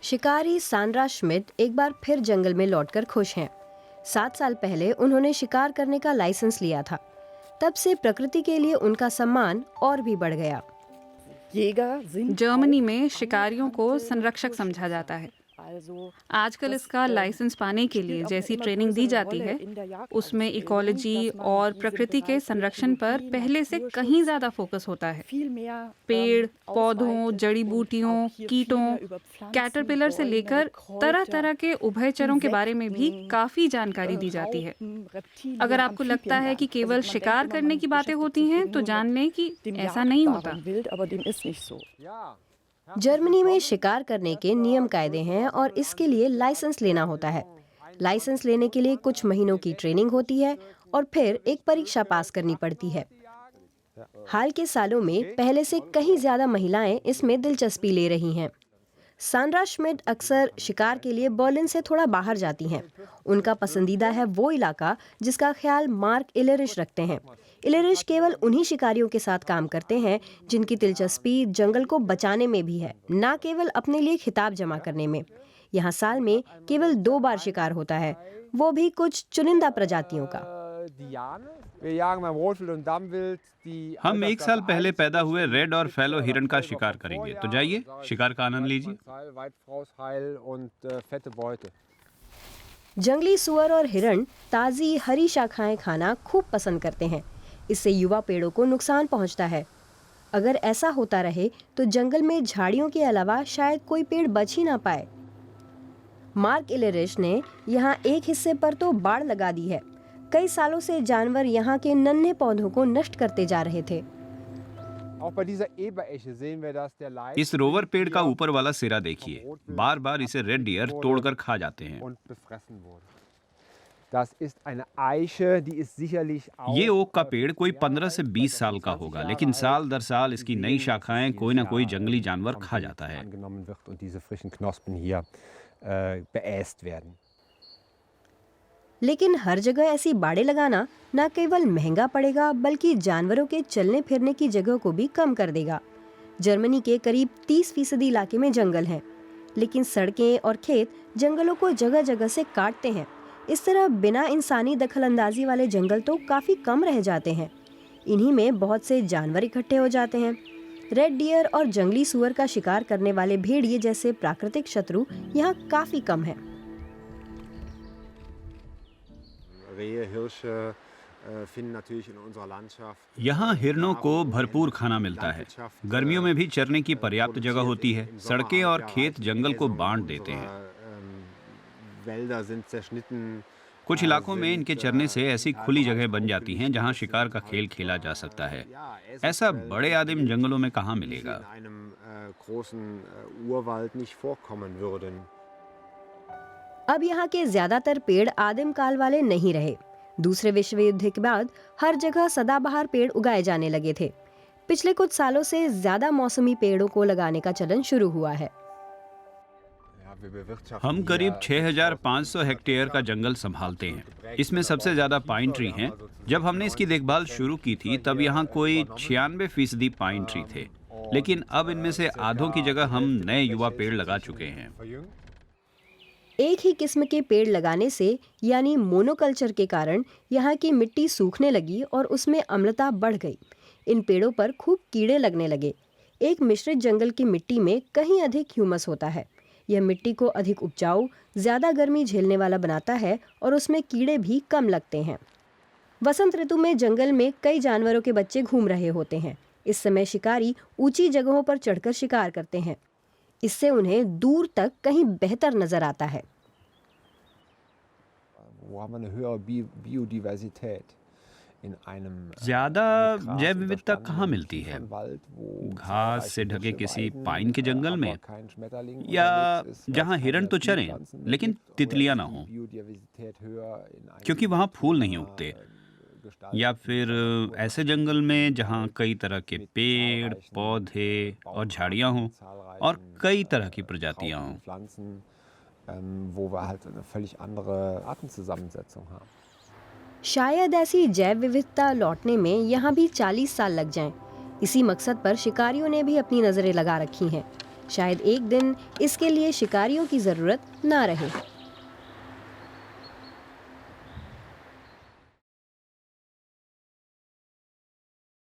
शिकारी Sandra Schmidt एक बार फिर जंगल में लौटकर खुश हैं। 7 साल पहले उन्होंने शिकार करने का लाइसेंस लिया था। तब से प्रकृति के लिए उनका सम्मान और भी बढ़ गया। जर्मनी में शिकारियों को संरक्षक समझा जाता है। आजकल इसका लाइसेंस पाने के लिए जैसी ट्रेनिंग दी जाती है, उसमें इकोलॉजी और प्रकृति के संरक्षण पर पहले से कहीं ज़्यादा फोकस होता है। पेड़, पौधों, जड़ी बूटियों, कीटों, कैटरपिलर से लेकर तरह तरह के उभयचरों के बारे में भी काफ़ी जानकारी दी जाती है। अगर आपको लगता है कि केवल शिकार करने की बातें होती हैं, तो जान लें कि ऐसा नहीं होता। जर्मनी में शिकार करने के नियम कायदे हैं और इसके लिए लाइसेंस लेना होता है। लाइसेंस लेने के लिए कुछ महीनों की ट्रेनिंग होती है और फिर एक परीक्षा पास करनी पड़ती है। हाल के सालों में पहले से कहीं ज्यादा महिलाएं इसमें दिलचस्पी ले रही हैं। सांड्रा श्मिट अक्सर शिकार के लिए बर्लिन से थोड़ा बाहर जाती हैं। उनका पसंदीदा है वो इलाका जिसका ख्याल मार्क इलेरिश रखते हैं। इलेरिश केवल उन्हीं शिकारियों के साथ काम करते हैं जिनकी दिलचस्पी जंगल को बचाने में भी है, न केवल अपने लिए खिताब जमा करने में। यहाँ साल में केवल 2 बार शिकार होता है, वो भी कुछ चुनिंदा प्रजातियों का। हम 1 साल पहले पैदा हुए रेड और फैलो हिरन का शिकार करेंगे, तो जाइए शिकार का आनंद लीजिए। जंगली सुअर और हिरण ताज़ी हरी शाखाएं खाना खूब पसंद करते हैं। इससे युवा पेड़ों को नुकसान पहुंचता है। अगर ऐसा होता रहे तो जंगल में झाड़ियों के अलावा शायद कोई पेड़ बच ही ना पाए। मार्क इलेरिश ने यहाँ एक हिस्से पर तो बाड़ लगा दी है। कई सालों से जानवर यहाँ के नन्हे पौधों को नष्ट करते जा रहे थे। इस रोवर पेड़ का ऊपर वाला सिरा देखिए, बार बार इसे रेड डियर तोड़कर खा जाते हैं। ये ओक का पेड़ कोई 15 से 20 साल का होगा, लेकिन साल दर साल इसकी नई शाखाएं कोई ना कोई जंगली जानवर खा जाता है। लेकिन हर जगह ऐसी बाड़ें लगाना न केवल महंगा पड़ेगा बल्कि जानवरों के चलने फिरने की जगह को भी कम कर देगा। जर्मनी के करीब 30% इलाके में जंगल हैं, लेकिन सड़कें और खेत जंगलों को जगह जगह से काटते हैं। इस तरह बिना इंसानी दखलंदाजी वाले जंगल तो काफ़ी कम रह जाते हैं। इन्हीं में बहुत से जानवर इकट्ठे हो जाते हैं। रेड डियर और जंगली सुअर का शिकार करने वाले भेड़िए जैसे प्राकृतिक शत्रु यहाँ काफ़ी कम हैं। यहाँ हिरणों को भरपूर खाना मिलता है। गर्मियों में भी चरने की पर्याप्त जगह होती है। सड़कें और खेत जंगल को बांट देते हैं। कुछ इलाकों में इनके चरने से ऐसी खुली जगह बन जाती हैं जहाँ शिकार का खेल खेला जा सकता है। ऐसा बड़े आदिम जंगलों में कहाँ मिलेगा। अब यहाँ के ज्यादातर पेड़ आदिम काल वाले नहीं रहे। दूसरे विश्व युद्ध के बाद हर जगह सदाबहार पेड़ उगाए जाने लगे थे। पिछले कुछ सालों से ज्यादा मौसमी पेड़ों को लगाने का चलन शुरू हुआ है। हम करीब 6500 हेक्टेयर का जंगल संभालते हैं। इसमें सबसे ज्यादा पाइन ट्री हैं। जब हमने इसकी देखभाल शुरू की थी तब यहाँ कोई 96% पाइन ट्री थे, लेकिन अब इनमें से आधों की जगह हम नए युवा पेड़ लगा चुके हैं। एक ही किस्म के पेड़ लगाने से यानी मोनोकल्चर के कारण यहाँ की मिट्टी सूखने लगी और उसमें अम्लता बढ़ गई। इन पेड़ों पर खूब कीड़े लगने लगे। एक मिश्रित जंगल की मिट्टी में कहीं अधिक ह्यूमस होता है। यह मिट्टी को अधिक उपजाऊ, ज़्यादा गर्मी झेलने वाला बनाता है और उसमें कीड़े भी कम लगते हैं। वसंत ऋतु में जंगल में कई जानवरों के बच्चे घूम रहे होते हैं। इस समय शिकारी ऊंची जगहों पर चढ़कर शिकार करते हैं। इससे उन्हें दूर तक कहीं बेहतर नजर आता है। ज्यादा जैव विविधता कहाँ मिलती है? घास से ढके किसी पाइन के जंगल में, या जहाँ हिरण तो चरें लेकिन तितलियां ना हों क्योंकि वहाँ फूल नहीं उगते, या फिर ऐसे जंगल में जहाँ कई तरह के पेड़, पौधे और झाड़ियाँ हों और कई तरह की प्रजातियाँ हों। शायद ऐसी जैव विविधता लौटने में यहाँ भी 40 साल लग जाएं। इसी मकसद पर शिकारियों ने भी अपनी नजरें लगा रखी हैं। शायद एक दिन इसके लिए शिकारियों की जरूरत ना रहे।